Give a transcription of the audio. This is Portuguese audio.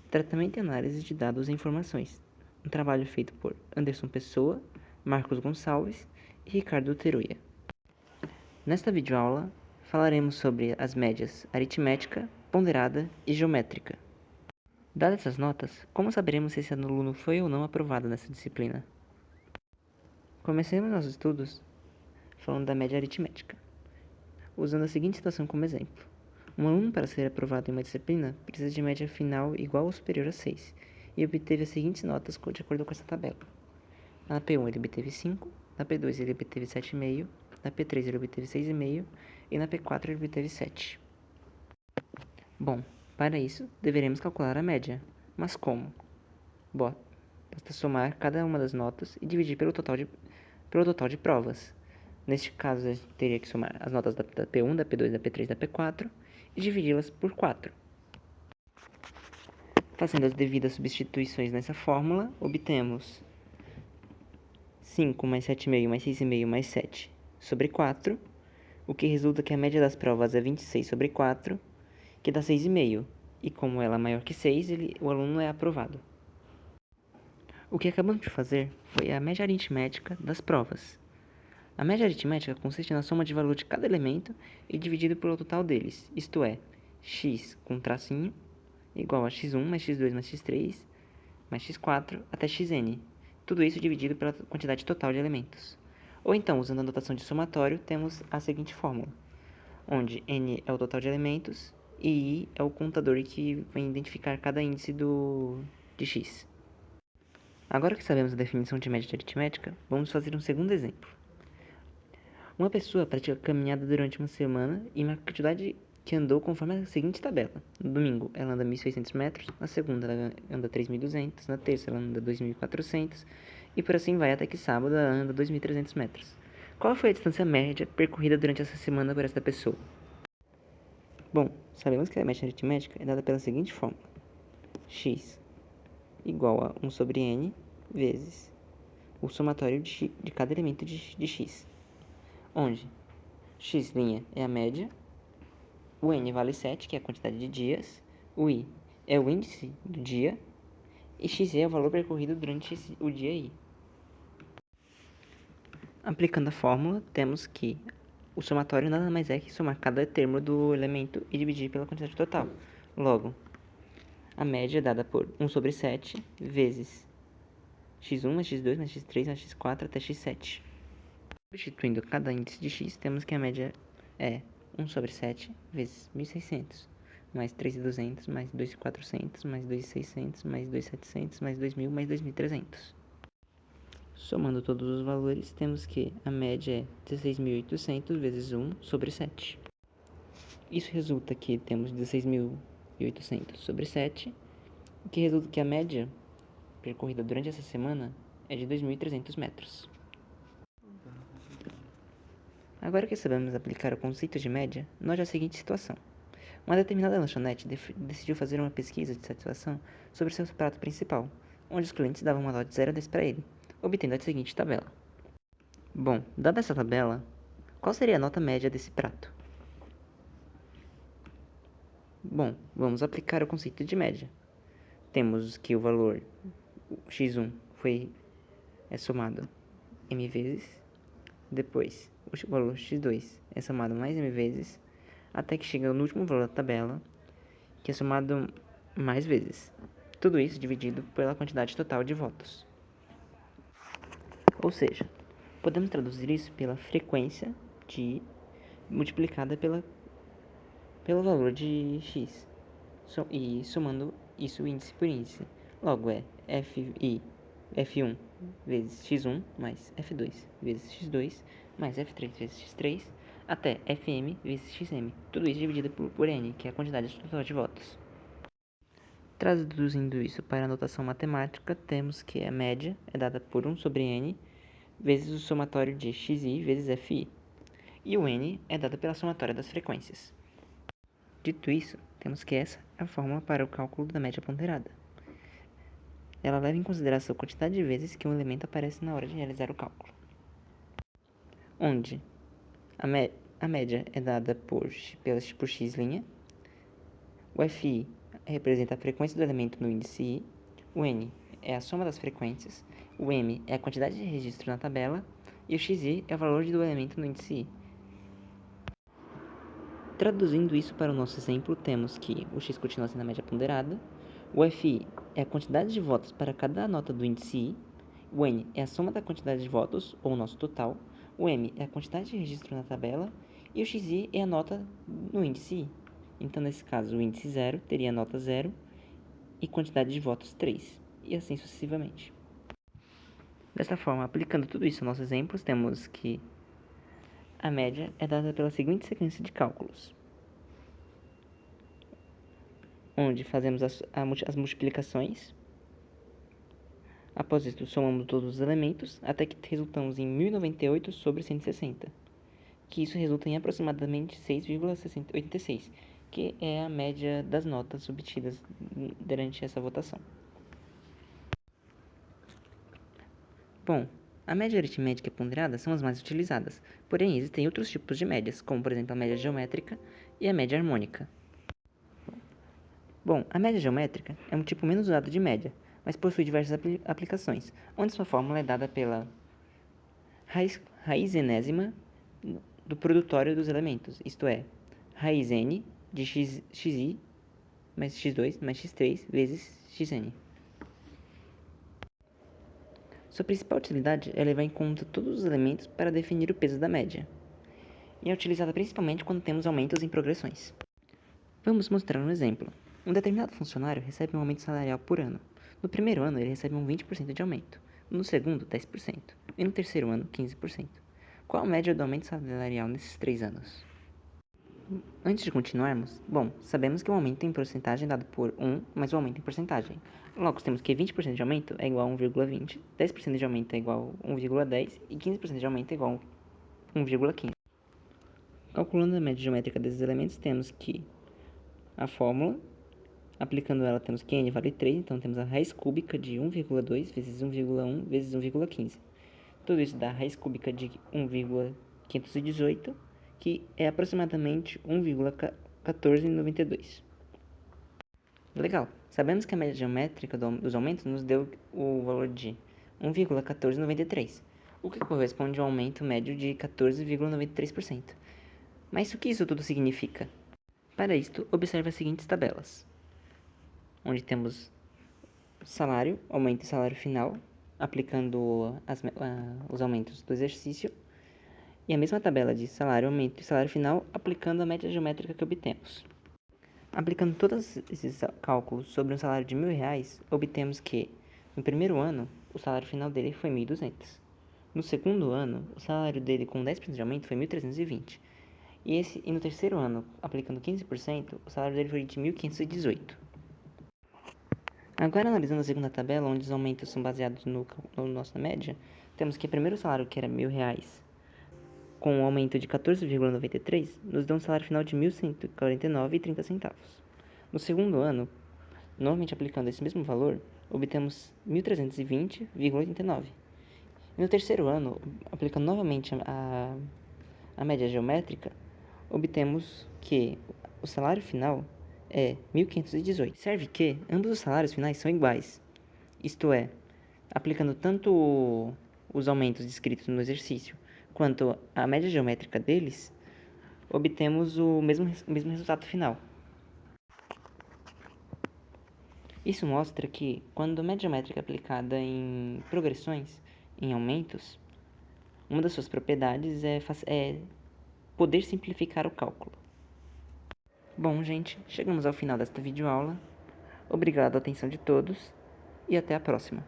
Tratamento e análise de dados e informações. Um trabalho feito por Anderson Pessoa, Marcos Gonçalves e Ricardo Teruya. Nesta videoaula, falaremos sobre as médias aritmética, ponderada e geométrica. Dadas essas notas, como saberemos se esse aluno foi ou não aprovado nessa disciplina? Comecemos nossos estudos falando da média aritmética, usando a seguinte situação como exemplo. Um aluno, para ser aprovado em uma disciplina, precisa de média final igual ou superior a 6, e obteve as seguintes notas de acordo com essa tabela. Na P1 ele obteve 5, na P2 ele obteve 7,5, na P3 ele obteve 6,5 e na P4 ele obteve 7. Bom, para isso, deveremos calcular a média. Mas como? Basta somar cada uma das notas e dividir pelo total de provas. Neste caso, a gente teria que somar as notas da P1, da P2, da P3 e da P4 e dividi-las por 4. Fazendo as devidas substituições nessa fórmula, obtemos 5 mais 7,5 mais 6,5 mais 7 sobre 4, o que resulta que a média das provas é 26 sobre 4, que dá 6,5. E como ela é maior que 6, o aluno é aprovado. O que acabamos de fazer foi a média aritmética das provas. A média aritmética consiste na soma de valor de cada elemento e dividido pelo total deles, isto é, x com tracinho igual a x1 mais x2 mais x3 mais x4 até xn. Tudo isso dividido pela quantidade total de elementos. Ou então, usando a notação de somatório, temos a seguinte fórmula, onde n é o total de elementos e i é o contador que vai identificar cada índice de x. Agora que sabemos a definição de média aritmética, vamos fazer um segundo exemplo. Uma pessoa pratica caminhada durante uma semana e uma quantidade que andou conforme a seguinte tabela. No domingo, ela anda 1.600 metros, na segunda, ela anda 3.200, na terça, ela anda 2.400, e por assim vai até que sábado ela anda 2.300 metros. Qual foi a distância média percorrida durante essa semana por esta pessoa? Bom, sabemos que a média aritmética é dada pela seguinte fórmula. X igual a 1 sobre n vezes o somatório de cada elemento de x, onde x' é a média, o n vale 7, que é a quantidade de dias, o i é o índice do dia, e x é o valor percorrido durante o dia i. Aplicando a fórmula, temos que o somatório nada mais é que somar cada termo do elemento e dividir pela quantidade total. Logo, a média é dada por 1 sobre 7 vezes x1 mais x2 mais x3 mais x4 até x7. Substituindo cada índice de x, temos que a média é 1 sobre 7 vezes 1.600, mais 3.200, mais 2.400, mais 2.600, mais 2.700, mais 2.000, mais 2.300. Somando todos os valores, temos que a média é 16.800 vezes 1 sobre 7. Isso resulta que temos 16.800 sobre 7, o que resulta que a média percorrida durante essa semana é de 2.300 metros. Agora que sabemos aplicar o conceito de média, note a seguinte situação. Uma determinada lanchonete decidiu fazer uma pesquisa de satisfação sobre seu prato principal, onde os clientes davam uma nota de 0 a 10 para ele, obtendo a seguinte tabela. Bom, dada essa tabela, qual seria a nota média desse prato? Bom, vamos aplicar o conceito de média. Temos que o valor x1 é somado m vezes, depois o valor x2 é somado mais m vezes, até que chega no último valor da tabela, que é somado mais vezes. Tudo isso dividido pela quantidade total de votos. Ou seja, podemos traduzir isso pela frequência de i multiplicada pelo valor de x, e somando isso índice por índice. Logo é f1 vezes x1 mais f2 vezes x2 mais f3 vezes x3 até fm vezes xm. Tudo isso dividido por n, que é a quantidade total de votos. Traduzindo isso para a notação matemática, temos que a média é dada por 1 sobre n vezes o somatório de xi vezes fi, e o n é dado pela somatória das frequências. Dito isso, temos que essa é a fórmula para o cálculo da média ponderada. Ela leva em consideração a quantidade de vezes que um elemento aparece na hora de realizar o cálculo, onde a média é dada por x', o fi representa a frequência do elemento no índice I, o N é a soma das frequências, o M é a quantidade de registro na tabela e o XI é o valor do elemento no índice I. Traduzindo isso para o nosso exemplo, temos que o x continua sendo a média ponderada, o FI é a quantidade de votos para cada nota do índice I, o N é a soma da quantidade de votos, ou o nosso total, o M é a quantidade de registro na tabela e o XI é a nota no índice I. Então, nesse caso, o índice 0 teria nota 0 e quantidade de votos 3, e assim sucessivamente. Desta forma, aplicando tudo isso aos nossos exemplos, temos que a média é dada pela seguinte sequência de cálculos, onde fazemos as multiplicações. Após isso, somamos todos os elementos, até que resultamos em 1098 sobre 160, que isso resulta em aproximadamente 6,86, que é a média das notas obtidas durante essa votação. Bom, a média aritmética e ponderada são as mais utilizadas, porém existem outros tipos de médias, como por exemplo a média geométrica e a média harmônica. Bom, a média geométrica é um tipo menos usado de média, mas possui diversas aplicações, onde sua fórmula é dada pela raiz enésima do produtório dos elementos, isto é, raiz n de xi mais x2 mais x3 vezes xn. Sua principal utilidade é levar em conta todos os elementos para definir o peso da média, e é utilizada principalmente quando temos aumentos em progressões. Vamos mostrar um exemplo. Um determinado funcionário recebe um aumento salarial por ano. No primeiro ano, ele recebe um 20% de aumento, no segundo, 10%, e no terceiro ano, 15%. Qual a média do aumento salarial nesses 3 anos? Antes de continuarmos, sabemos que o aumento em porcentagem é dado por 1 mais o aumento em porcentagem. Logo, temos que 20% de aumento é igual a 1,20, 10% de aumento é igual a 1,10 e 15% de aumento é igual a 1,15. Calculando a média geométrica desses elementos, temos que a fórmula, aplicando ela, temos que n vale 3, então temos a raiz cúbica de 1,2 vezes 1,1 vezes 1,15. Tudo isso dá a raiz cúbica de 1,518, que é aproximadamente 1,1492. Legal, sabemos que a média geométrica dos aumentos nos deu o valor de 1,1493, o que corresponde a um aumento médio de 14,93%. Mas o que isso tudo significa? Para isto, observe as seguintes tabelas, onde temos salário, aumento e salário final, aplicando os aumentos do exercício, e a mesma tabela de salário, aumento e salário final, aplicando a média geométrica que obtemos. Aplicando todos esses cálculos sobre um salário de R$1.000, obtemos que, no primeiro ano, o salário final dele foi 1.200. No segundo ano, o salário dele com 10% de aumento foi 1.320. E no terceiro ano, aplicando 15%, o salário dele foi de 1.518. Agora, analisando a segunda tabela, onde os aumentos são baseados no nossa média, temos que o primeiro salário, que era R$1.000, com um aumento de 14,93, nos dá um salário final de R$ 1.149,30. No segundo ano, novamente aplicando esse mesmo valor, obtemos R$ 1.320,89. E no terceiro ano, aplicando novamente a média geométrica, obtemos que o salário final é 1.518. Observe que ambos os salários finais são iguais, isto é, aplicando tanto os aumentos descritos no exercício quanto a média geométrica deles, obtemos o mesmo resultado final. Isso mostra que, quando a média geométrica é aplicada em progressões, em aumentos, uma das suas propriedades é poder simplificar o cálculo. Bom, gente, chegamos ao final desta videoaula. Obrigado à atenção de todos e até a próxima.